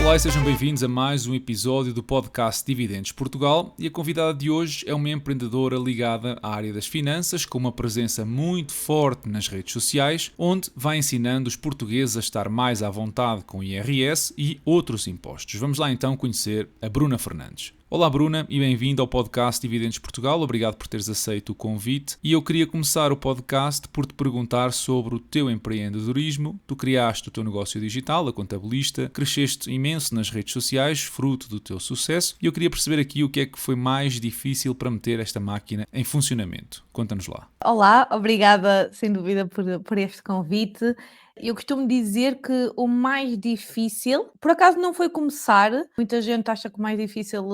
Olá e sejam bem-vindos a mais um episódio do podcast Dividendos Portugal, e a convidada de hoje é uma empreendedora ligada à área das finanças, com uma presença muito forte nas redes sociais, onde vai ensinando os portugueses a estar mais à vontade com IRS e outros impostos. Vamos lá então conhecer a Bruna Fernandes. Olá Bruna e bem-vindo ao podcast Dividendos Portugal, obrigado por teres aceito o convite, e eu queria começar o podcast por te perguntar sobre o teu empreendedorismo. Tu criaste o teu negócio digital, a Contabilista, cresceste imenso nas redes sociais, fruto do teu sucesso, e eu queria perceber aqui o que é que foi mais difícil para meter esta máquina em funcionamento. Conta-nos lá. Olá, obrigada sem dúvida por este convite. Eu costumo dizer que o mais difícil, por acaso não foi começar, muita gente acha que o mais difícil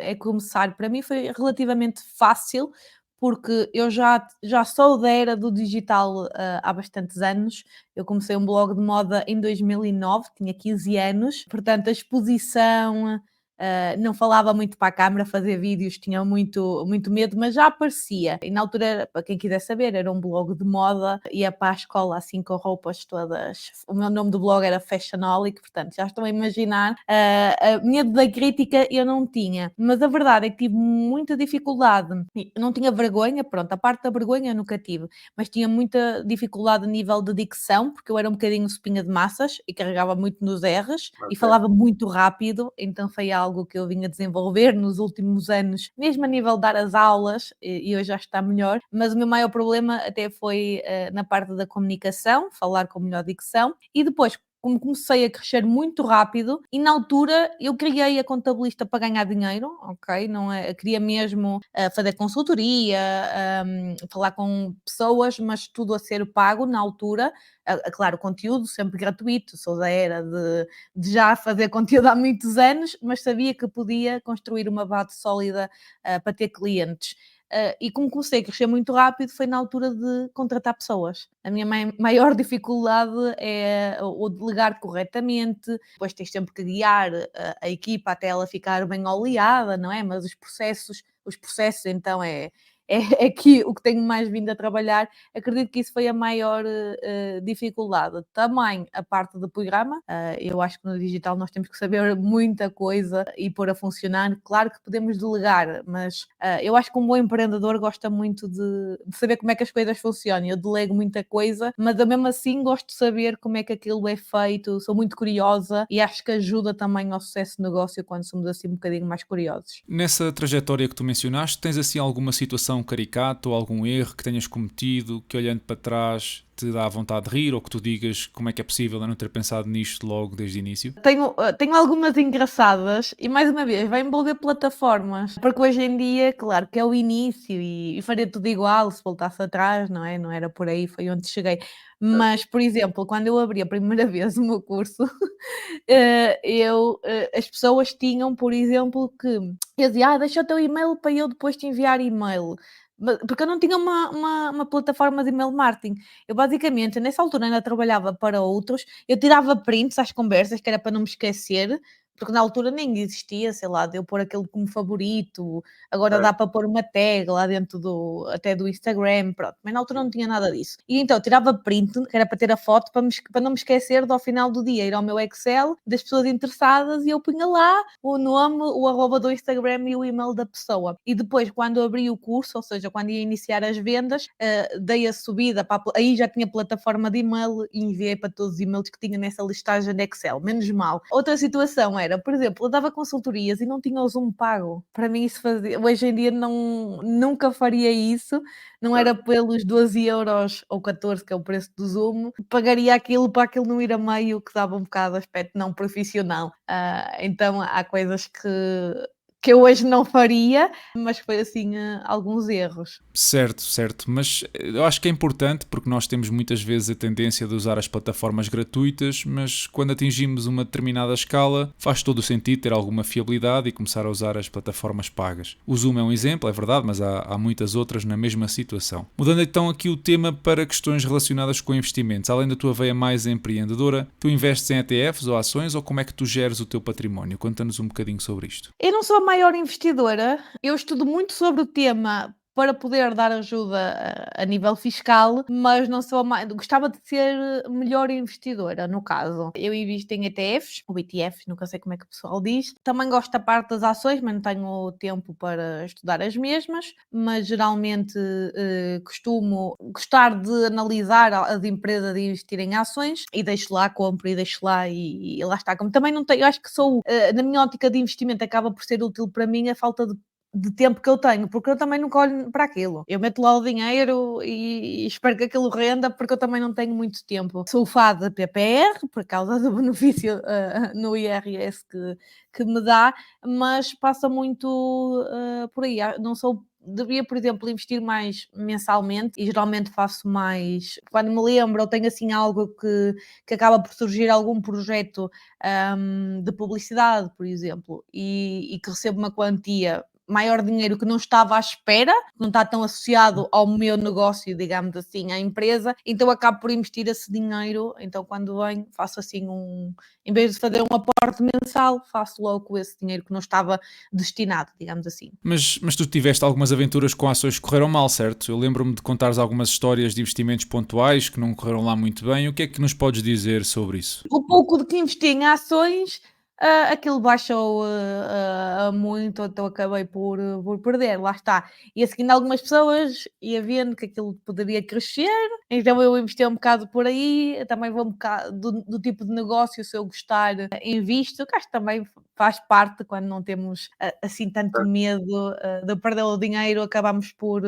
é começar, para mim foi relativamente fácil, porque eu já sou da era do digital há bastantes anos. Eu comecei um blog de moda em 2009, tinha 15 anos, portanto a exposição... não falava muito para a câmara, fazer vídeos, tinha muito medo, mas já aparecia. E na altura, para quem quiser saber, era um blog de moda, ia para a escola assim com roupas todas. O meu nome do blog era Fashionolic, portanto já estão a imaginar. Medo da crítica eu não tinha, mas a verdade é que tive muita dificuldade. Eu não tinha vergonha, pronto, a parte da vergonha eu nunca tive, mas tinha muita dificuldade a nível de dicção, porque eu era um bocadinho espinha de massas e carregava muito nos R's e falava muito rápido, então foi algo que eu vim a desenvolver nos últimos anos, mesmo a nível de dar as aulas, e hoje já está melhor, mas o meu maior problema até foi na parte da comunicação, falar com melhor dicção, e depois, como comecei a crescer muito rápido, e na altura eu criei a Contabilista para ganhar dinheiro, ok? Não é, eu queria mesmo fazer consultoria, falar com pessoas, mas tudo a ser pago na altura. Claro, conteúdo sempre gratuito, sou da era de já fazer conteúdo há muitos anos, mas sabia que podia construir uma base sólida para ter clientes. E como comecei a crescer muito rápido, foi na altura de contratar pessoas. A minha maior dificuldade é o delegar corretamente, depois tens sempre que guiar a equipa até ela ficar bem oleada, não é? Mas os processos então é aqui o que tenho mais vindo a trabalhar. Acredito que isso foi a maior dificuldade. Também a parte do programa. Eu acho que no digital nós temos que saber muita coisa e pôr a funcionar. Claro que podemos delegar, mas eu acho que um bom empreendedor gosta muito de saber como é que as coisas funcionam. Eu delego muita coisa, mas eu mesmo assim gosto de saber como é que aquilo é feito. Sou muito curiosa e acho que ajuda também ao sucesso do negócio quando somos assim um bocadinho mais curiosos. Nessa trajetória que tu mencionaste, tens assim alguma situação caricata ou algum erro que tenhas cometido que, olhando para trás, te dá vontade de rir, ou que tu digas como é que é possível eu não ter pensado nisto logo desde o início? Tenho algumas engraçadas e, mais uma vez, vai envolver plataformas, porque hoje em dia, claro, que é o início e faria tudo igual se voltasse atrás, não é? Não era por aí, foi onde cheguei. Mas, por exemplo, quando eu abri a primeira vez o meu curso, as pessoas tinham, por exemplo, que eu dizia, deixa o teu e-mail para eu depois te enviar e-mail. Porque eu não tinha uma plataforma de e-mail marketing. Eu basicamente, nessa altura ainda trabalhava para outros, eu tirava prints às conversas, que era para não me esquecer, porque na altura nem existia, sei lá, de eu pôr aquilo como favorito, agora dá para pôr uma tag lá dentro até do Instagram, pronto, mas na altura não tinha nada disso. E então eu tirava print, que era para ter a foto, para não me esquecer de ao final do dia ir ao meu Excel, das pessoas interessadas, e eu punha lá o nome, o arroba do Instagram e o e-mail da pessoa. E depois, quando abri o curso, ou seja, quando ia iniciar as vendas, dei a subida, aí já tinha plataforma de e-mail e enviei para todos os e-mails que tinha nessa listagem de Excel, menos mal. Outra situação era, por exemplo, eu dava consultorias e não tinha o Zoom pago. Para mim isso hoje em dia nunca faria isso, não era pelos 12 euros ou 14, que é o preço do Zoom, pagaria aquilo para aquilo não ir a meio, que dava um bocado de aspecto não profissional. Então há coisas que eu hoje não faria, mas foi assim alguns erros. Certo, certo, mas eu acho que é importante porque nós temos muitas vezes a tendência de usar as plataformas gratuitas, mas quando atingimos uma determinada escala faz todo o sentido ter alguma fiabilidade e começar a usar as plataformas pagas. O Zoom é um exemplo, é verdade, mas há muitas outras na mesma situação. Mudando então aqui o tema para questões relacionadas com investimentos, além da tua veia mais empreendedora, tu investes em ETFs ou ações, ou como é que tu geres o teu património? Conta-nos um bocadinho sobre isto. Eu não sou a maior investidora, eu estudo muito sobre o tema para poder dar ajuda a nível fiscal, mas não sou gostava de ser melhor investidora, no caso. Eu invisto em ETFs, ou ETFs, nunca sei como é que o pessoal diz. Também gosto da parte das ações, mas não tenho tempo para estudar as mesmas, mas geralmente costumo gostar de analisar as empresas e investir em ações e deixo lá, compro e deixo lá e lá está. Como também não tenho, eu acho que na minha ótica de investimento acaba por ser útil para mim a falta de tempo que eu tenho, porque eu também nunca olho para aquilo. Eu meto lá o dinheiro e espero que aquilo renda, porque eu também não tenho muito tempo. Sou fada de PPR, por causa do benefício no IRS que me dá, mas passa muito por aí. Não sou devia, por exemplo, investir mais mensalmente e geralmente faço mais quando me lembro ou tenho assim algo que acaba por surgir algum projeto de publicidade, por exemplo, e que recebo uma quantia maior dinheiro que não estava à espera, não está tão associado ao meu negócio, digamos assim, à empresa, então acabo por investir esse dinheiro, então quando venho faço assim em vez de fazer um aporte mensal, faço logo com esse dinheiro que não estava destinado, digamos assim. Mas tu tiveste algumas aventuras com ações que correram mal, certo? Eu lembro-me de contares algumas histórias de investimentos pontuais que não correram lá muito bem. O que é que nos podes dizer sobre isso? O pouco de que investi em ações, aquilo baixou, muito, então acabei por perder, lá está. Ia seguindo algumas pessoas, ia vendo que aquilo poderia crescer, então eu investi um bocado por aí, também vou um bocado do tipo de negócio, se eu gostar, invisto, que acho que também faz parte quando não temos, assim tanto medo, de perder o dinheiro, acabamos por,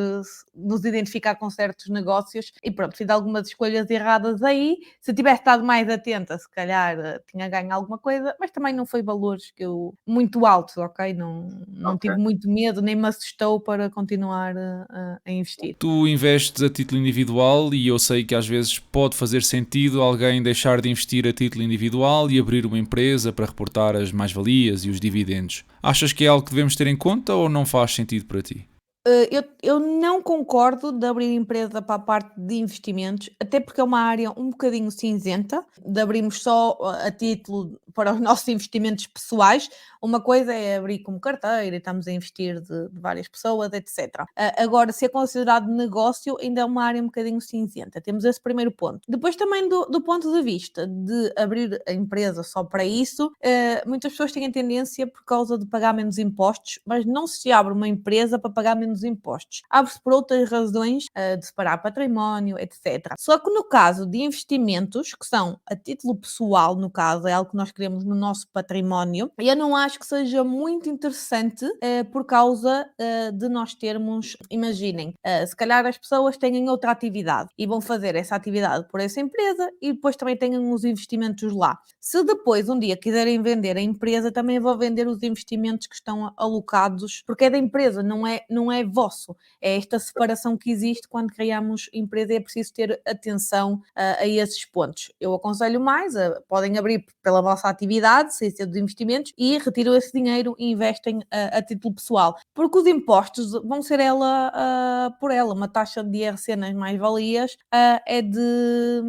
nos identificar com certos negócios e pronto, fiz algumas escolhas erradas aí, se tivesse estado mais atenta, se calhar tinha ganho alguma coisa, mas também não foi valores que eu muito altos, ok? Não Ok. tive muito medo, nem me assustou para continuar a investir. Tu investes a título individual e eu sei que às vezes pode fazer sentido alguém deixar de investir a título individual e abrir uma empresa para reportar as mais-valias e os dividendos. Achas que é algo que devemos ter em conta ou não faz sentido para ti? Eu não concordo de abrir empresa para a parte de investimentos, até porque é uma área um bocadinho cinzenta, de abrirmos só a título para os nossos investimentos pessoais. Uma coisa é abrir como carteira e estamos a investir de várias pessoas, etc. Agora, se é considerado negócio, ainda é uma área um bocadinho cinzenta. Temos esse primeiro ponto. Depois também do ponto de vista de abrir a empresa só para isso, muitas pessoas têm a tendência por causa de pagar menos impostos, mas não se abre uma empresa para pagar menos impostos. Abre-se por outras razões, de separar património, etc. Só que no caso de investimentos, que são a título pessoal, no caso, é algo que nós queremos no nosso património, eu não acho que seja muito interessante, por causa de nós termos, imaginem, se calhar as pessoas têm outra atividade e vão fazer essa atividade por essa empresa e depois também têm os investimentos lá. Se depois um dia quiserem vender a empresa, também vão vender os investimentos que estão alocados, porque é da empresa, não é vosso. É esta separação que existe quando criamos empresa e é preciso ter atenção a esses pontos. Eu aconselho mais, podem abrir pela vossa atividade, sem ser dos investimentos, e retiram esse dinheiro e investem a título pessoal. Porque os impostos vão ser ela por ela. Uma taxa de IRC nas mais-valias é de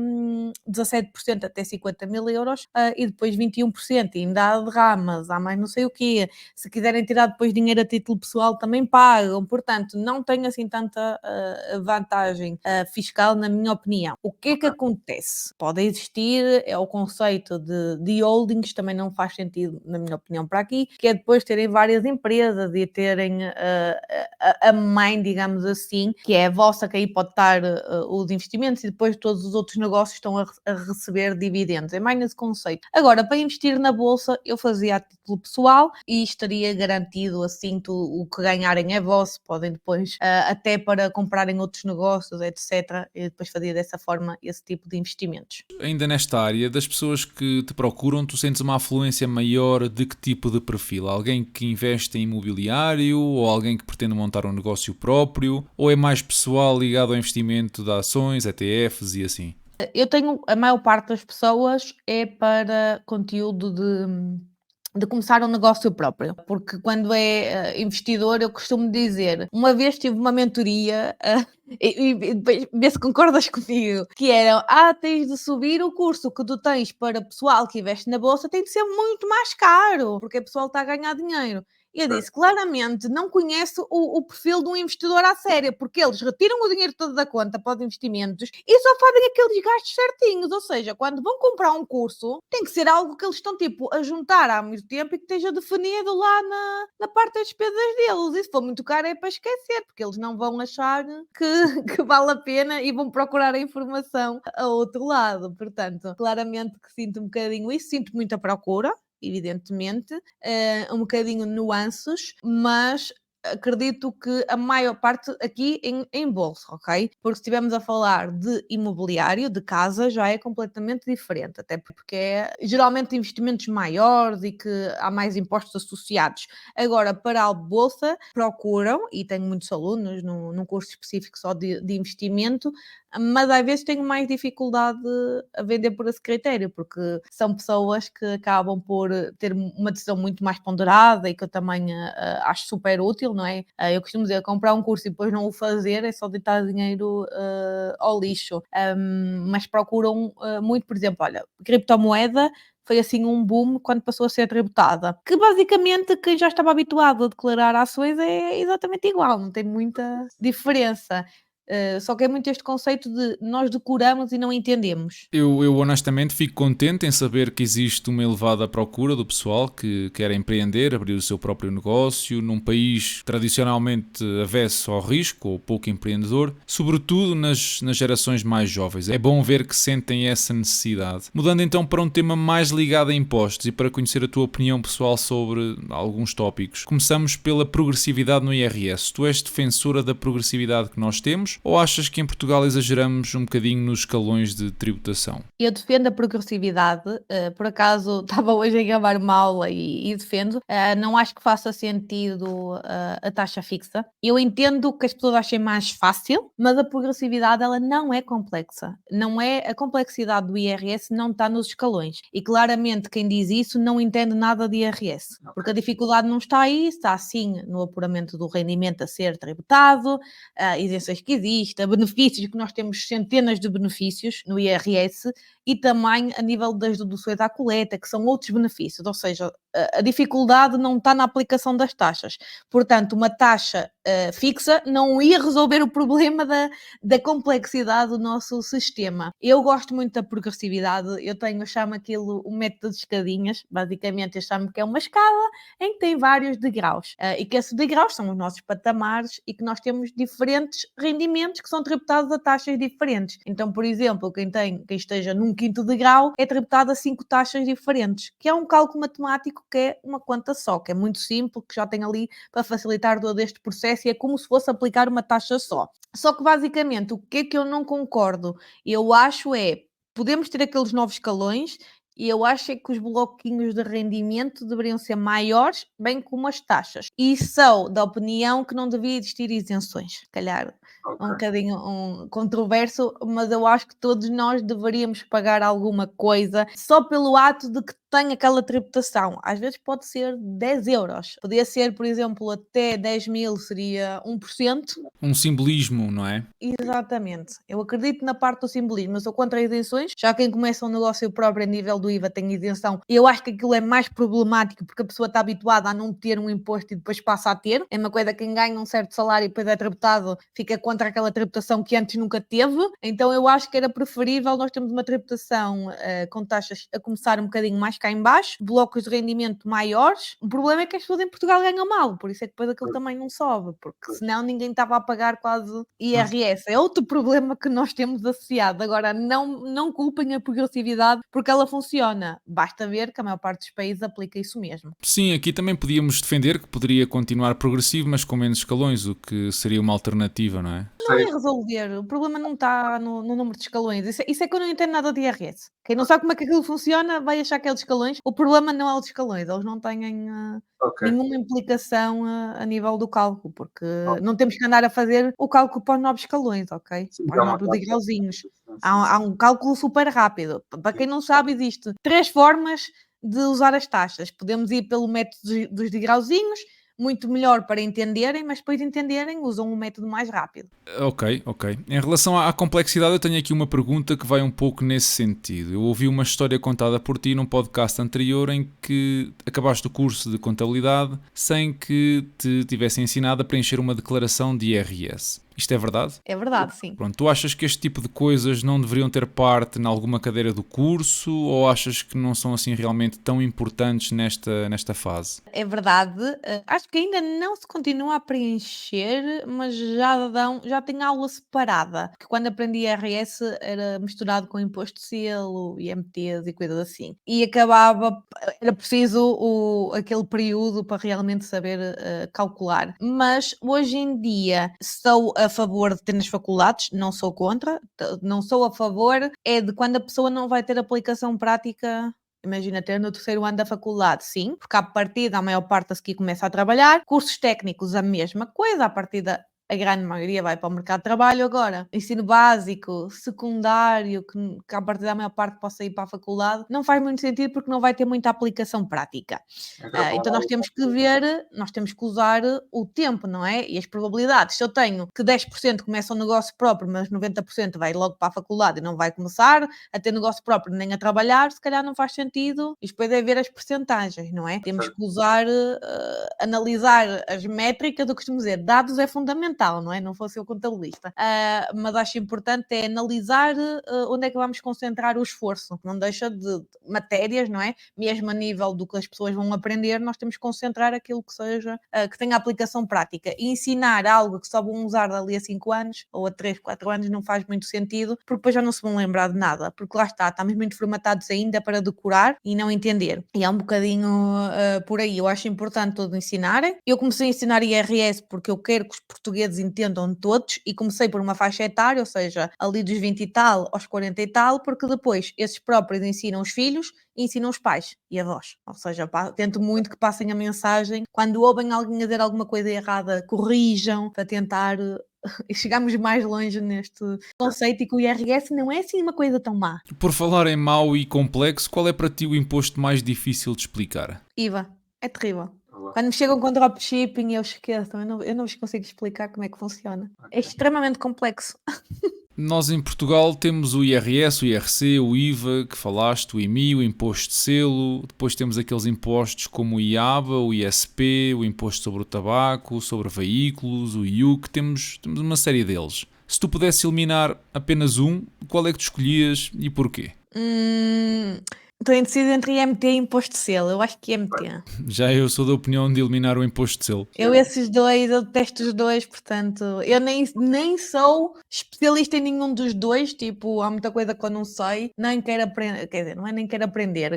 17% até 50 mil euros e depois 21%. E ainda há derramas, há mais não sei o quê. Se quiserem tirar depois dinheiro a título pessoal, também pagam. Portanto, não tem assim tanta vantagem fiscal, na minha opinião. O que é que acontece? Pode existir, é o conceito de holdings, também não faz sentido, na minha opinião, para aqui, que é depois terem várias empresas e terem a mãe, digamos assim, que é a vossa, que aí pode estar os investimentos e depois todos os outros negócios estão a receber dividendos. É mais nesse conceito. Agora, para investir na bolsa, eu fazia a título pessoal e estaria garantido, assim, o que ganharem é vosso, podem depois, até para comprarem outros negócios, etc. E depois fazia dessa forma esse tipo de investimentos. Ainda nesta área, das pessoas que te procuram, tu sentes uma afluência maior de que tipo de perfil? Alguém que investe em imobiliário ou alguém que pretende montar um negócio próprio? Ou é mais pessoal ligado ao investimento de ações, ETFs e assim? Eu tenho, a maior parte das pessoas é para conteúdo de começar um negócio próprio, porque quando é investidor, eu costumo dizer, uma vez tive uma mentoria, e depois vê se concordas comigo, que era, tens de subir o curso que tu tens para pessoal que investe na bolsa, tem de ser muito mais caro, porque o pessoal está a ganhar dinheiro. Eu disse, claramente não conhece o perfil de um investidor à séria, porque eles retiram o dinheiro todo da conta para os investimentos e só fazem aqueles gastos certinhos. Ou seja, quando vão comprar um curso, tem que ser algo que eles estão, tipo, a juntar há muito tempo e que esteja definido lá na parte das despesas deles. E se for muito caro é para esquecer, porque eles não vão achar que vale a pena e vão procurar a informação a outro lado. Portanto, claramente que sinto um bocadinho isso, sinto muita procura, evidentemente, um bocadinho nuances, mas acredito que a maior parte aqui em bolsa, ok? Porque se estivermos a falar de imobiliário, de casa, já é completamente diferente, até porque é geralmente investimentos maiores e que há mais impostos associados. Agora, para a bolsa, procuram, e tenho muitos alunos num curso específico só de investimento, mas às vezes tenho mais dificuldade a vender por esse critério, porque são pessoas que acabam por ter uma decisão muito mais ponderada e que eu também acho super útil, não é? Eu costumo dizer, comprar um curso e depois não o fazer é só deitar dinheiro ao lixo. Mas procuram muito, por exemplo, olha, criptomoeda foi assim um boom quando passou a ser tributada. Que basicamente quem já estava habituado a declarar ações é exatamente igual, não tem muita diferença. Só que é muito este conceito de nós decoramos e não entendemos. Eu honestamente fico contente em saber que existe uma elevada procura do pessoal que quer empreender, abrir o seu próprio negócio num país tradicionalmente avesso ao risco ou pouco empreendedor, sobretudo nas gerações mais jovens. É bom ver que sentem essa necessidade. Mudando então para um tema mais ligado a impostos e para conhecer a tua opinião pessoal sobre alguns tópicos. Começamos pela progressividade no IRS. Tu és defensora da progressividade que nós temos ou achas que em Portugal exageramos um bocadinho nos escalões de tributação? Eu defendo a progressividade, por acaso estava hoje a gravar uma aula e defendo, não acho que faça sentido a taxa fixa. Eu entendo que as pessoas achem mais fácil, mas a progressividade ela não é complexa. Não é, a complexidade do IRS não está nos escalões. E claramente quem diz isso não entende nada de IRS, porque a dificuldade não está aí, está sim no apuramento do rendimento a ser tributado, isenções que existem, benefícios, que nós temos centenas de benefícios no IRS, e também a nível das deduções à coleta, que são outros benefícios, ou seja, a dificuldade não está na aplicação das taxas. Portanto, uma taxa fixa não ia resolver o problema da complexidade do nosso sistema. Eu gosto muito da progressividade, eu chamo aquilo o método de escadinhas, basicamente eu chamo que é uma escala em que tem vários degraus, e que esses degraus são os nossos patamares e que nós temos diferentes rendimentos que são tributados a taxas diferentes. Então, por exemplo, quem esteja num quinto degrau é tributado a 5 taxas diferentes, que é um cálculo matemático que é uma conta só, que é muito simples, que já tem ali para facilitar todo este processo e é como se fosse aplicar uma taxa só. Só que basicamente o que é que eu não concordo? Eu acho podemos ter aqueles novos escalões e eu acho que os bloquinhos de rendimento deveriam ser maiores, bem como as taxas. E sou da opinião que não devia existir isenções. Se calhar um bocadinho controverso, mas eu acho que todos nós deveríamos pagar alguma coisa só pelo ato de que tem aquela tributação. Às vezes pode ser 10 euros. Podia ser, por exemplo, até 10 mil seria 1%. Um simbolismo, não é? Exatamente. Eu acredito na parte do simbolismo. Eu sou contra isenções. Já quem começa um negócio próprio a nível do IVA tem isenção. Eu acho que aquilo é mais problemático porque a pessoa está habituada a não ter um imposto e depois passa a ter. É uma coisa, quem ganha um certo salário e depois é tributado, fica contra aquela tributação que antes nunca teve. Então eu acho que era preferível nós termos uma tributação com taxas a começar um bocadinho mais cá em baixo, blocos de rendimento maiores. O problema é que as pessoas em Portugal ganham mal, por isso é que depois aquilo também não sobe, porque senão ninguém estava a pagar quase IRS. É outro problema que nós temos associado. Agora, não culpem a progressividade porque ela funciona. Basta ver que a maior parte dos países aplica isso mesmo. Sim, aqui também podíamos defender que poderia continuar progressivo, mas com menos escalões, o que seria uma alternativa, não é? Não é resolver, o problema não está no número de escalões, isso é que eu não entendo nada de IRS. Quem não sabe como é que aquilo funciona vai achar que é de escalões. O problema não é o de escalões, eles não têm nenhuma implicação a nível do cálculo, porque não temos que andar a fazer o cálculo para os novos escalões, ok? Para os novos degrauzinhos. Há um cálculo super rápido. Para quem não sabe, existe 3 formas de usar as taxas. Podemos ir pelo método dos degrauzinhos, muito melhor para entenderem, mas depois de entenderem usam um método mais rápido. Ok. Em relação à complexidade, eu tenho aqui uma pergunta que vai um pouco nesse sentido. Eu ouvi uma história contada por ti num podcast anterior em que acabaste o curso de contabilidade sem que te tivessem ensinado a preencher uma declaração de IRS. Isto é verdade? É verdade, sim. Pronto, tu achas que este tipo de coisas não deveriam ter parte em alguma cadeira do curso ou achas que não são assim realmente tão importantes nesta fase? É verdade. Acho que ainda não se continua a preencher, mas já tem aula separada. Que quando aprendi IRS era misturado com imposto de selo, IMTs e coisas assim. E era preciso aquele período para realmente saber calcular. Mas hoje em dia sou a favor de ter nas faculdades, não sou contra, não sou a favor, é de quando a pessoa não vai ter aplicação prática. Imagina ter no terceiro ano da faculdade, sim, porque à partida a maior parte a seguir começa a trabalhar. Cursos técnicos, a mesma coisa, à partida a grande maioria vai para o mercado de trabalho agora. Ensino básico, secundário, que à partida a maior parte possa ir para a faculdade, não faz muito sentido porque não vai ter muita aplicação prática. Então nós temos que ver, nós temos que usar o tempo, não é? E as probabilidades. Se eu tenho que 10% começa um negócio próprio, mas 90% vai logo para a faculdade e não vai começar a ter negócio próprio nem a trabalhar, se calhar não faz sentido. E depois é ver as percentagens, não é? Temos que usar, analisar as métricas, eu costumo dizer, dados é fundamental, não é? Não fosse eu contabilista. Mas acho importante é analisar onde é que vamos concentrar o esforço. Não deixa de matérias, não é? Mesmo a nível do que as pessoas vão aprender, nós temos que concentrar aquilo que seja, que tenha aplicação prática. E ensinar algo que só vão usar dali a 5 anos ou a 3, 4 anos não faz muito sentido, porque depois já não se vão lembrar de nada, porque lá está, estamos muito formatados ainda para decorar e não entender. E é um bocadinho por aí. Eu acho importante todos ensinarem. Eu comecei a ensinar IRS porque eu quero que os portugueses entendam todos e comecei por uma faixa etária, ou seja, ali dos 20 e tal aos 40 e tal, porque depois esses próprios ensinam os filhos e ensinam os pais e avós. Ou seja, tento muito que passem a mensagem. Quando ouvem alguém a dizer alguma coisa errada, corrijam para tentar e chegamos mais longe neste conceito e que o IRS não é assim uma coisa tão má. Por falar em mau e complexo, qual é para ti o imposto mais difícil de explicar? IVA. É terrível. Quando me chegam com dropshipping, eu esqueço. Eu não vos consigo explicar como é que funciona. É extremamente complexo. Nós em Portugal temos o IRS, o IRC, o IVA, que falaste, o IMI, o imposto de selo, depois temos aqueles impostos como o IABA, o ISP, o imposto sobre o tabaco, sobre veículos, o IUC, temos uma série deles. Se tu pudesses eliminar apenas um, qual é que tu escolhias e porquê? Estou indecisa entre IMT e imposto de selo. Eu acho que IMT. Já eu sou da opinião de eliminar o imposto de selo. Eu esses dois, eu detesto os dois, portanto, eu nem sou especialista em nenhum dos dois, tipo, há muita coisa que eu não sei, nem quero aprender, quer dizer, não é nem quero aprender,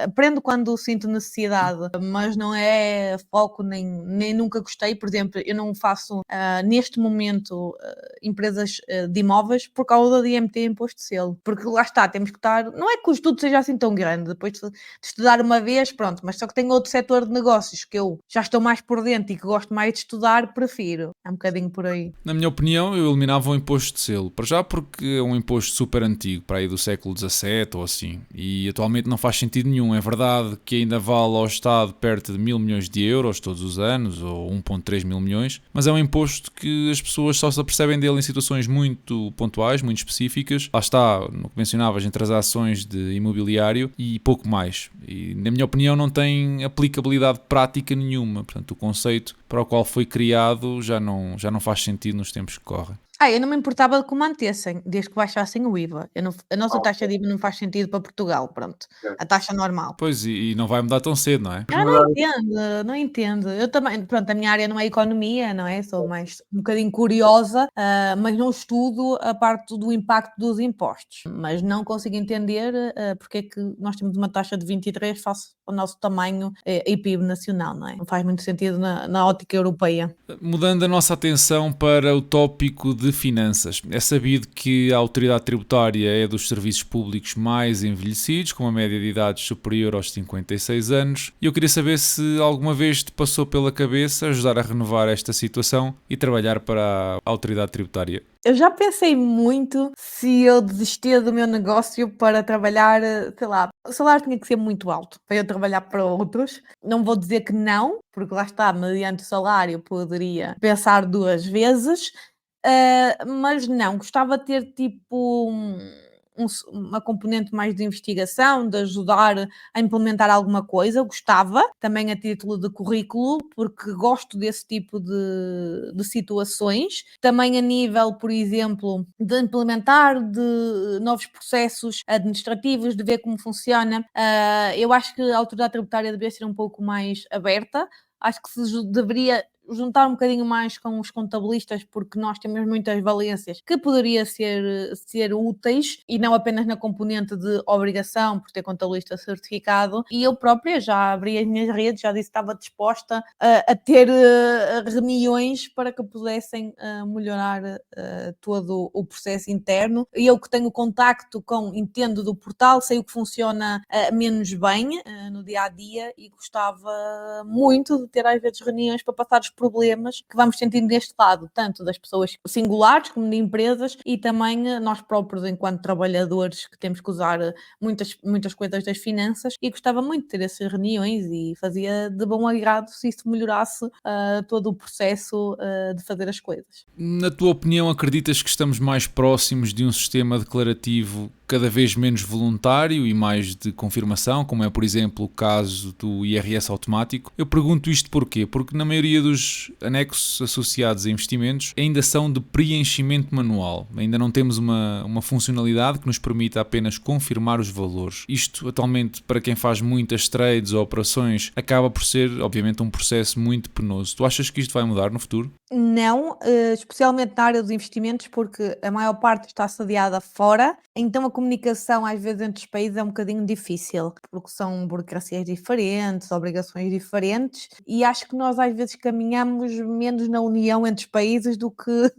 aprendo quando sinto necessidade, mas não é foco, nem nunca gostei. Por exemplo, eu não faço, neste momento, empresas de imóveis por causa de IMT e imposto de selo, porque lá está, temos que estar, não é que o estudo seja assim tão grande, depois de estudar uma vez, pronto, mas só que tenho outro setor de negócios que eu já estou mais por dentro e que gosto mais de estudar, prefiro. É um bocadinho por aí. Na minha opinião, eu eliminava o imposto de selo. Para já porque é um imposto super antigo, para aí do século XVII ou assim. E atualmente não faz sentido nenhum. É verdade que ainda vale ao Estado perto de 1.000 milhões de euros todos os anos, ou 1,3 mil milhões. Mas é um imposto que as pessoas só se apercebem dele em situações muito pontuais, muito específicas. Lá está, no que mencionavas, em transações de imobiliário e pouco mais. E na minha opinião não tem aplicabilidade prática nenhuma. Portanto, o conceito para o qual foi criado já não faz sentido nos tempos que correm. Eu não me importava de que o mantessem, desde que baixassem o IVA. A nossa taxa de IVA não faz sentido para Portugal, pronto. A taxa normal. Pois, e não vai mudar tão cedo, não é? Não entendo. Eu também, pronto, a minha área não é economia, não é? Sou mais um bocadinho curiosa, mas não estudo a parte do impacto dos impostos. Mas não consigo entender porque é que nós temos uma taxa de 23 face ao nosso tamanho e PIB nacional, não é? Não faz muito sentido na ótica europeia. Mudando a nossa atenção para o tópico de finanças. É sabido que a autoridade tributária é dos serviços públicos mais envelhecidos, com uma média de idade superior aos 56 anos. E eu queria saber se alguma vez te passou pela cabeça ajudar a renovar esta situação e trabalhar para a autoridade tributária. Eu já pensei muito se eu desistia do meu negócio para trabalhar, sei lá, O salário tinha que ser muito alto para eu trabalhar para outros. Não vou dizer que não, porque lá está, mediante o salário poderia pensar 2 vezes, mas não, gostava de ter tipo uma componente mais de investigação, de ajudar a implementar alguma coisa, gostava, também a título de currículo, porque gosto desse tipo de situações. Também a nível, por exemplo, de implementar de novos processos administrativos, de ver como funciona. Eu acho que a autoridade tributária deveria ser um pouco mais aberta. Acho que deveria juntar um bocadinho mais com os contabilistas, porque nós temos muitas valências que poderia ser úteis e não apenas na componente de obrigação por ter contabilista certificado. E eu própria já abri as minhas redes, já disse que estava disposta a ter reuniões para que pudessem melhorar todo o processo interno. E eu que tenho contacto entendo do portal, sei o que funciona menos bem no dia a dia e gostava muito de ter às vezes reuniões para passar os problemas que vamos sentindo deste lado, tanto das pessoas singulares como de empresas e também nós próprios enquanto trabalhadores que temos que usar muitas coisas das finanças e gostava muito de ter essas reuniões e fazia de bom agrado se isso melhorasse todo o processo de fazer as coisas. Na tua opinião, acreditas que estamos mais próximos de um sistema declarativo cada vez menos voluntário e mais de confirmação, como é, por exemplo, o caso do IRS automático? Eu pergunto isto porquê? Porque na maioria dos anexos associados a investimentos ainda são de preenchimento manual. Ainda não temos uma funcionalidade que nos permita apenas confirmar os valores. Isto, atualmente, para quem faz muitas trades ou operações, acaba por ser, obviamente, um processo muito penoso. Tu achas que isto vai mudar no futuro? Não, especialmente na área dos investimentos, porque a maior parte está sediada fora, então a comunicação às vezes entre os países é um bocadinho difícil, porque são burocracias diferentes, obrigações diferentes, e acho que nós às vezes caminhamos menos na união entre os países do que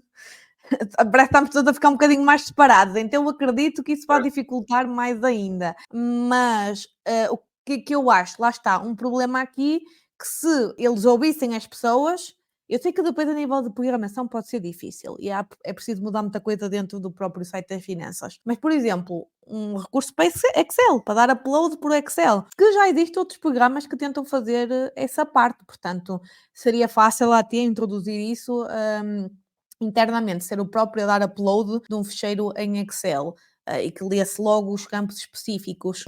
parece que estamos todos a ficar um bocadinho mais separados, então eu acredito que isso vai dificultar mais ainda. Mas o que eu acho? Lá está, um problema aqui que se eles ouvissem as pessoas, eu sei que depois a nível de programação pode ser difícil e é preciso mudar muita coisa dentro do próprio site das finanças. Mas, por exemplo, um recurso para Excel, para dar upload por Excel, que já existem outros programas que tentam fazer essa parte, portanto, seria fácil até introduzir isso. Internamente, ser o próprio a dar upload de um ficheiro em Excel e que lesse logo os campos específicos,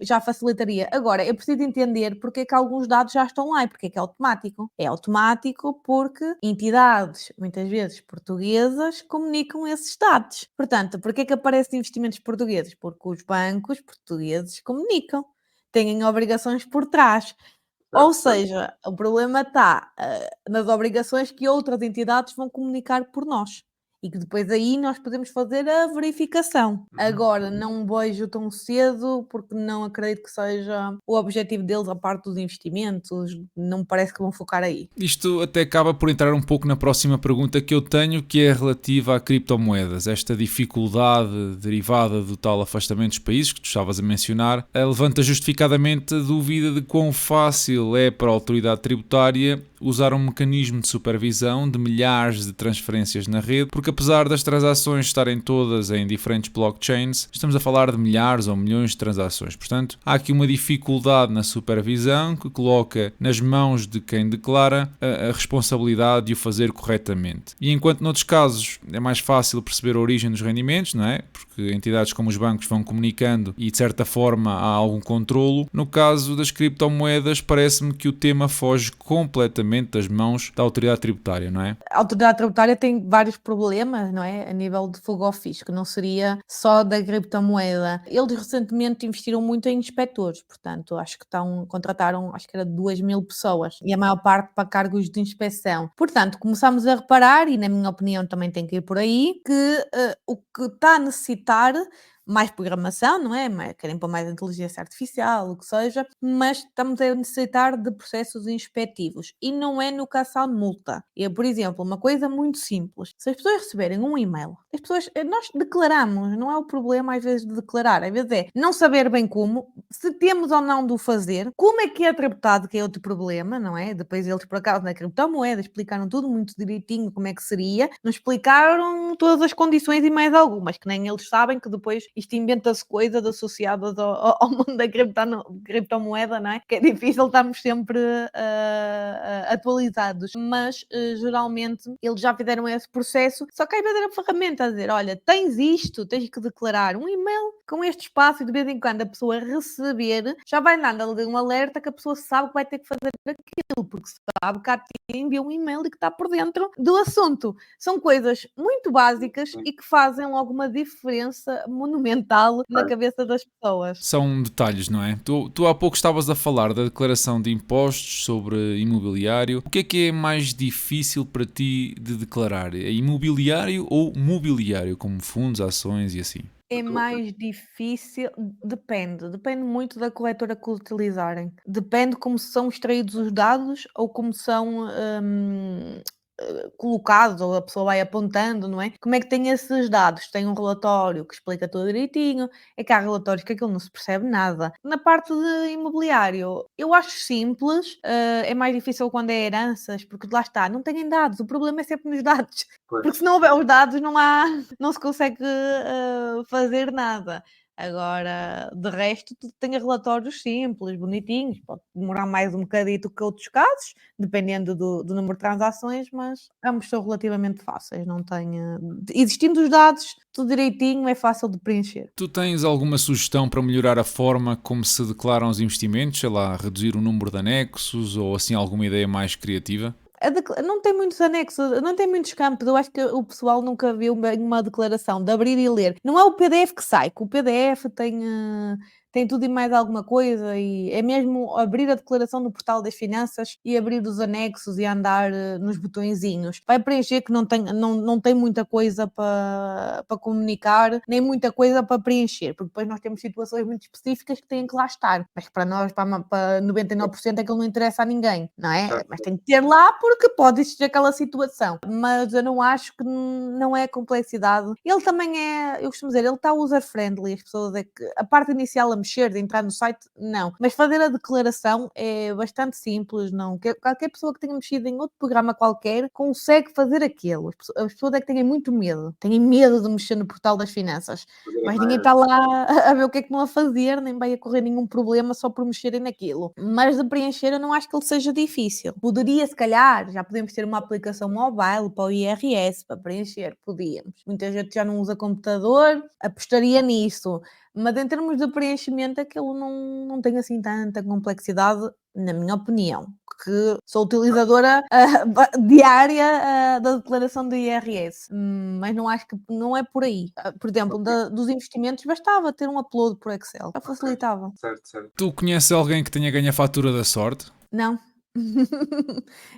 já facilitaria. Agora, eu preciso entender porque é que alguns dados já estão lá e porque é que é automático. É automático porque entidades, muitas vezes portuguesas, comunicam esses dados. Portanto, porque é que aparecem investimentos portugueses? Porque os bancos portugueses comunicam, têm obrigações por trás. Ou seja, o problema está, nas obrigações que outras entidades vão comunicar por nós e que depois aí nós podemos fazer a verificação. Agora, não vejo tão cedo, porque não acredito que seja o objetivo deles a parte dos investimentos, não me parece que vão focar aí. Isto até acaba por entrar um pouco na próxima pergunta que eu tenho, que é relativa a criptomoedas. Esta dificuldade derivada do tal afastamento dos países que tu estavas a mencionar, levanta justificadamente a dúvida de quão fácil é para a autoridade tributária usar um mecanismo de supervisão de milhares de transferências na rede, porque apesar das transações estarem todas em diferentes blockchains, estamos a falar de milhares ou milhões de transações. Portanto, há aqui uma dificuldade na supervisão que coloca nas mãos de quem declara a responsabilidade de o fazer corretamente. E enquanto noutros casos é mais fácil perceber a origem dos rendimentos, não é? Porque entidades como os bancos vão comunicando e de certa forma há algum controlo, no caso das criptomoedas parece-me que o tema foge completamente das mãos da autoridade tributária, não é? A autoridade tributária tem vários problemas, não é? A nível de fogo ao fisco, não seria só da criptomoeda. Eles recentemente investiram muito em inspectores, portanto, acho que contrataram, acho que era 2.000 pessoas, e a maior parte para cargos de inspeção. Portanto, começamos a reparar, e na minha opinião também tem que ir por aí, que o que está a necessitar mais programação, não é? Querem pôr mais inteligência artificial, o que seja, mas estamos a necessitar de processos inspectivos e não é no caso à multa. Por exemplo, uma coisa muito simples: se as pessoas receberem um e-mail, nós declaramos, não é o problema às vezes de declarar, às vezes é não saber bem como, se temos ou não de o fazer, como é que é tributado, que é outro problema, não é? Depois eles, por acaso, na criptomoeda, explicaram tudo muito direitinho como é que seria, não explicaram todas as condições e mais algumas, que nem eles sabem que depois isto inventa-se coisas associadas ao mundo da criptomoeda, não é? Que é difícil estarmos sempre atualizados, mas geralmente eles já fizeram esse processo, só que às vezes era ferramenta a dizer, olha, tens isto, tens que declarar um e-mail com este espaço e de vez em quando a pessoa receber, já vai dar ali um alerta que a pessoa sabe que vai ter que fazer aquilo, porque sabe que a tia enviou um e-mail e que está por dentro do assunto. São coisas muito básicas e que fazem alguma diferença monumental na cabeça das pessoas. São detalhes, não é? Tu há pouco estavas a falar da declaração de impostos sobre imobiliário. O que é mais difícil para ti de declarar? É imobiliário ou mobiliário, como fundos, ações e assim? É mais difícil, depende muito da corretora que utilizarem. Depende como são extraídos os dados ou como são colocados, ou a pessoa vai apontando, não é? Como é que tem esses dados? Tem um relatório que explica tudo direitinho, é que há relatórios que aquilo não se percebe nada. Na parte de imobiliário, eu acho simples, é mais difícil quando é heranças, porque lá está, não têm dados, o problema é sempre nos dados. Porque se não houver os dados não se consegue fazer nada. Agora, de resto, tu tenho relatórios simples, bonitinhos, pode demorar mais um bocadito que outros casos, dependendo do número de transações, mas ambos são relativamente fáceis, não tem, existindo os dados, tudo direitinho, é fácil de preencher. Tu tens alguma sugestão para melhorar a forma como se declaram os investimentos? Sei lá, reduzir o número de anexos ou assim alguma ideia mais criativa? Não tem muitos anexos, não tem muitos campos. Eu acho que o pessoal nunca viu bem uma declaração de abrir e ler. Não é o PDF que sai, que o PDF tem tudo e mais alguma coisa, e é mesmo abrir a declaração no portal das finanças e abrir os anexos e andar nos botõezinhos. Vai preencher que não tem muita coisa para comunicar, nem muita coisa para preencher, porque depois nós temos situações muito específicas que têm que lá estar. Mas para nós, para 99%, aquilo não interessa a ninguém, não é? Mas tem que ter lá porque pode existir aquela situação. Mas eu não acho que não é complexidade. Ele também eu costumo dizer, ele está user-friendly, as pessoas é que a parte inicial a mexer, de entrar no site, não. Mas fazer a declaração é bastante simples, não. Qualquer pessoa que tenha mexido em outro programa qualquer consegue fazer aquilo. As pessoas é que têm muito medo. Têm medo de mexer no portal das finanças. Mas ninguém está lá a ver o que é que vão a fazer, nem vai ocorrer nenhum problema só por mexerem naquilo. Mas de preencher eu não acho que ele seja difícil. Poderia, se calhar, já podemos ter uma aplicação mobile para o IRS, para preencher, podíamos. Muita gente já não usa computador, apostaria nisso. Mas em termos de preenchimento, aquilo não tem assim tanta complexidade, na minha opinião, que sou utilizadora diária da declaração do IRS, mas não acho que não é por aí. Por exemplo, dos investimentos, bastava ter um upload por Excel, já facilitava. Certo. Tu conheces alguém que tenha ganho a fatura da sorte? Não.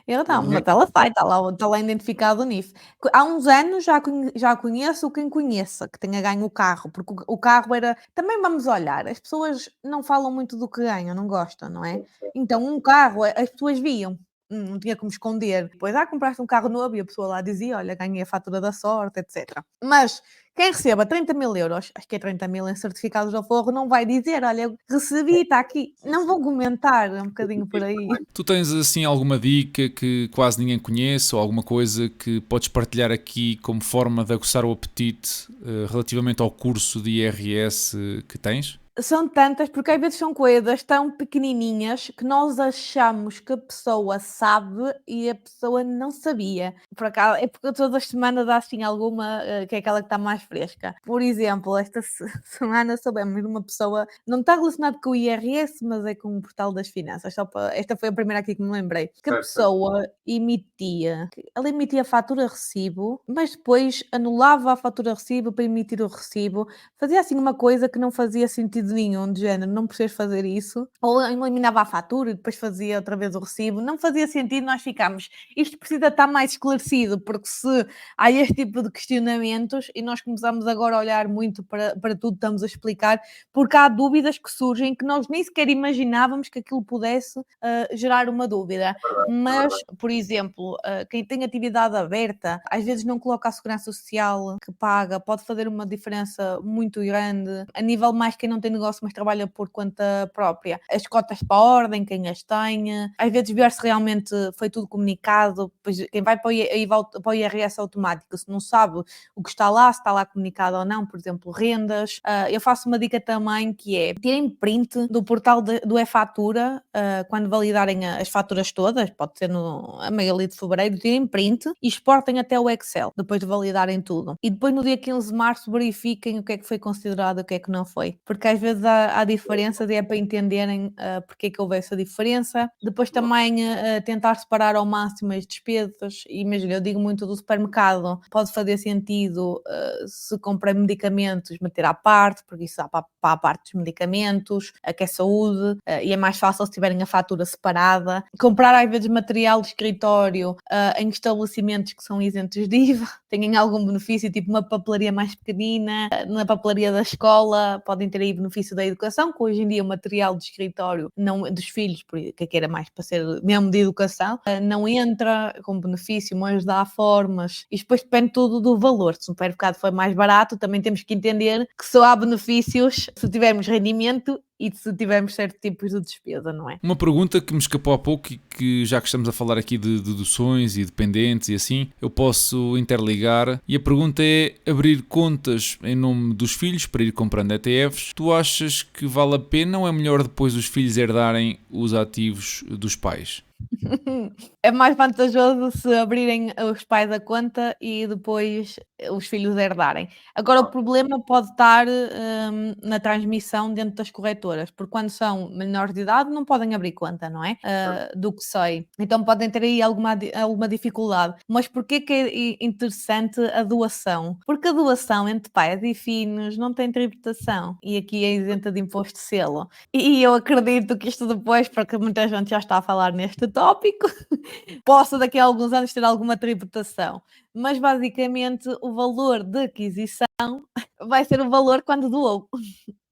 Eu não, mas ela sai, está lá identificado o NIF. Há uns anos já conheço quem conheça que tenha ganho o carro, porque o carro era. Também vamos olhar, as pessoas não falam muito do que ganham, não gostam, não é? Então, um carro, as pessoas viam, não tinha como esconder. Depois, compraste um carro novo e a pessoa lá dizia: olha, ganhei a fatura da sorte, etc. Mas quem receba 30.000 euros, acho que é 30.000 em certificados de aforro, não vai dizer: olha, eu recebi, está aqui. Não vou comentar, é um bocadinho por aí. Tu tens assim alguma dica que quase ninguém conhece ou alguma coisa que podes partilhar aqui como forma de aguçar o apetite relativamente ao curso de IRS que tens? São tantas, porque às vezes são coisas tão pequenininhas que nós achamos que a pessoa sabe e a pessoa não sabia. Por acaso, é porque todas as semanas há assim alguma que é aquela que está mais fresca. Por exemplo, esta semana soubemos de uma pessoa, não está relacionado com o IRS, mas é com o portal das finanças. Esta foi a primeira aqui que me lembrei. Que a pessoa ela emitia fatura-recibo, mas depois anulava a fatura-recibo para emitir o recibo. Fazia assim uma coisa que não fazia sentido nenhum, de género, não precisas fazer isso, ou eliminava a fatura e depois fazia outra vez o recibo, não fazia sentido, nós ficámos, isto precisa estar mais esclarecido, porque se há este tipo de questionamentos e nós começamos agora a olhar muito para tudo, estamos a explicar, porque há dúvidas que surgem que nós nem sequer imaginávamos que aquilo pudesse gerar uma dúvida, mas, por exemplo, quem tem atividade aberta, às vezes não coloca a segurança social que paga, pode fazer uma diferença muito grande, a nível mais quem não tem negócio, mas trabalha por conta própria. As cotas para a ordem, quem as tem, às vezes ver se realmente foi tudo comunicado, pois quem vai para o IRS automático, se não sabe o que está lá, se está lá comunicado ou não, por exemplo, rendas. Eu faço uma dica também que é tirem print do portal do e-fatura, quando validarem as faturas todas, pode ser a meio ali de fevereiro, tirem print e exportem até o Excel, depois de validarem tudo. E depois no dia 15 de março verifiquem o que é que foi considerado e o que é que não foi. Porque às vezes há diferenças e é para entenderem porque é que houve essa diferença. Depois também tentar separar ao máximo as despesas. Imagina, eu digo muito do supermercado, pode fazer sentido se comprei medicamentos meter à parte, porque isso dá para a parte dos medicamentos, que é saúde, e é mais fácil se tiverem a fatura separada. Comprar às vezes material de escritório em estabelecimentos que são isentos de IVA, têm algum benefício, tipo uma papelaria mais pequenina, na papelaria da escola, podem ter aí benefício da educação, que hoje em dia o material de escritório não, dos filhos, porque era mais para ser mesmo de educação, não entra com benefício, mas dá formas, e depois depende tudo do valor. Se o supermercado for mais barato, também temos que entender que só há benefícios se tivermos rendimento e se tivermos certos tipos de despesa, não é? Uma pergunta que me escapou há pouco e que, já que estamos a falar aqui de deduções e dependentes e assim, eu posso interligar, e a pergunta é: abrir contas em nome dos filhos para ir comprando ETFs, tu achas que vale a pena ou é melhor depois os filhos herdarem os ativos dos pais? É mais vantajoso se abrirem os pais a conta e depois os filhos herdarem. Agora, o problema pode estar na transmissão dentro das corretoras, porque quando são menores de idade não podem abrir conta, não é? Do que sei. Então podem ter aí alguma dificuldade. Mas porquê que é interessante a doação? Porque a doação entre pais e filhos não tem tributação e aqui é isenta de imposto de selo. E eu acredito que isto depois, porque muita gente já está a falar neste tópico, possa daqui a alguns anos ter alguma tributação. Mas basicamente o valor de aquisição vai ser o valor quando doou.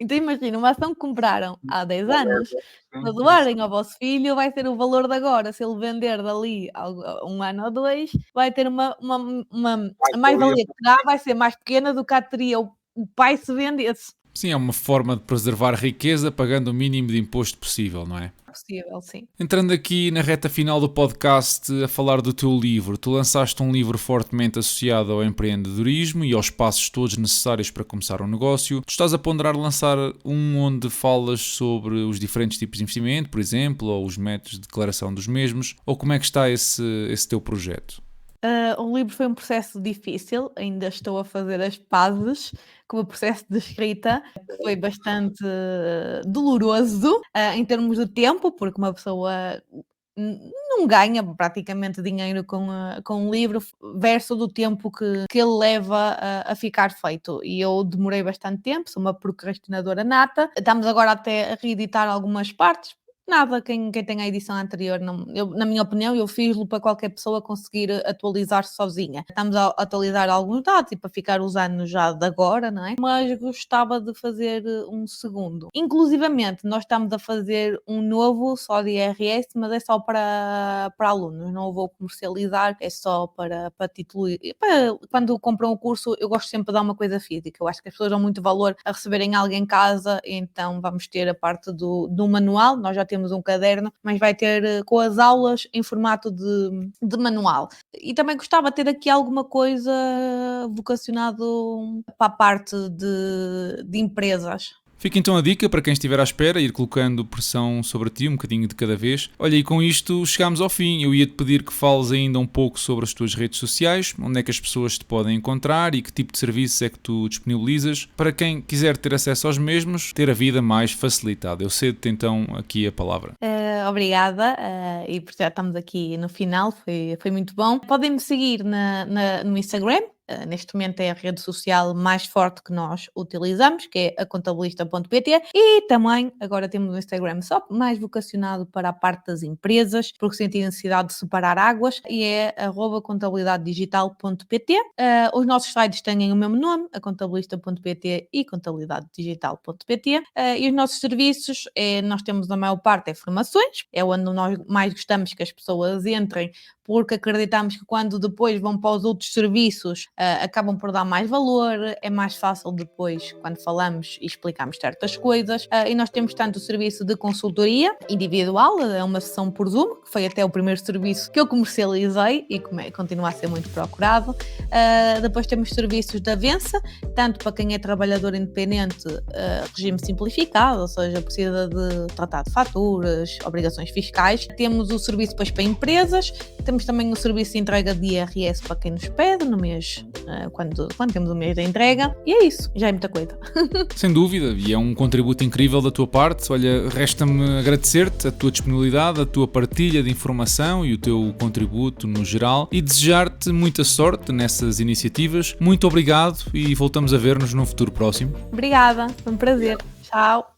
Então imagina, uma ação que compraram há 10 anos, se doarem ao vosso filho, vai ser o valor de agora. Se ele vender dali a um ano ou dois, vai ter uma a mais-valia que terá vai ser mais pequena do que a teria o pai se vendesse. Sim, é uma forma de preservar riqueza pagando o mínimo de imposto possível, não é? Possível, sim. Entrando aqui na reta final do podcast a falar do teu livro, tu lançaste um livro fortemente associado ao empreendedorismo e aos passos todos necessários para começar um negócio. Tu estás a ponderar lançar um onde falas sobre os diferentes tipos de investimento, por exemplo, ou os métodos de declaração dos mesmos, ou como é que está esse teu projeto? O livro foi um processo difícil, ainda estou a fazer as pazes com o processo de escrita, que foi bastante doloroso em termos de tempo, porque uma pessoa não ganha praticamente dinheiro com um livro versus do tempo que ele leva a ficar feito. E eu demorei bastante tempo, sou uma procrastinadora nata. Estamos agora até a reeditar algumas partes. Nada, quem tem a edição anterior, não, na minha opinião, eu fiz-lo para qualquer pessoa conseguir atualizar-se sozinha. Estamos a atualizar alguns dados e para ficar os anos já de agora, não é? Mas gostava de fazer um segundo. Inclusivamente, nós estamos a fazer um novo só de IRS, mas é só para alunos, não o vou comercializar, é só para título. Quando compram o curso, eu gosto sempre de dar uma coisa física. Eu acho que as pessoas dão muito valor a receberem algo em casa, então vamos ter a parte do manual. Nós já temos um caderno, mas vai ter com as aulas em formato de manual. E também gostava de ter aqui alguma coisa vocacionado para a parte de empresas. Fica então a dica para quem estiver à espera, ir colocando pressão sobre ti, um bocadinho de cada vez. Olha, e com isto chegámos ao fim. Eu ia-te pedir que fales ainda um pouco sobre as tuas redes sociais, onde é que as pessoas te podem encontrar e que tipo de serviços é que tu disponibilizas, para quem quiser ter acesso aos mesmos, ter a vida mais facilitada. Eu cedo-te então aqui a palavra. Obrigada, e por já estamos aqui no final, foi muito bom. Podem-me seguir no Instagram. Neste momento é a rede social mais forte que nós utilizamos, que é a contabilista.pt, e também agora temos um Instagram só mais vocacionado para a parte das empresas, porque senti a necessidade de separar águas, e é @contabilidadedigital.pt. Os nossos sites têm o mesmo nome, a contabilista.pt e contabilidadedigital.pt, e os nossos serviços, nós temos a maior parte é formações, é onde nós mais gostamos que as pessoas entrem, porque acreditamos que quando depois vão para os outros serviços acabam por dar mais valor, é mais fácil depois quando falamos e explicamos certas coisas. E nós temos tanto o serviço de consultoria individual, é uma sessão por Zoom, que foi até o primeiro serviço que eu comercializei e continua a ser muito procurado. Depois temos serviços da Vença, tanto para quem é trabalhador independente, regime simplificado, ou seja, precisa de tratar de faturas, obrigações fiscais. Temos o serviço depois para empresas, temos também o serviço de entrega de IRS para quem nos pede no mês, quando temos o mês da entrega, e é isso, já é muita coisa. Sem dúvida, e é um contributo incrível da tua parte. Olha, resta-me agradecer-te a tua disponibilidade, a tua partilha de informação e o teu contributo no geral e desejar-te muita sorte nessas iniciativas. Muito obrigado e voltamos a ver-nos num futuro próximo. Obrigada, foi um prazer. Tchau.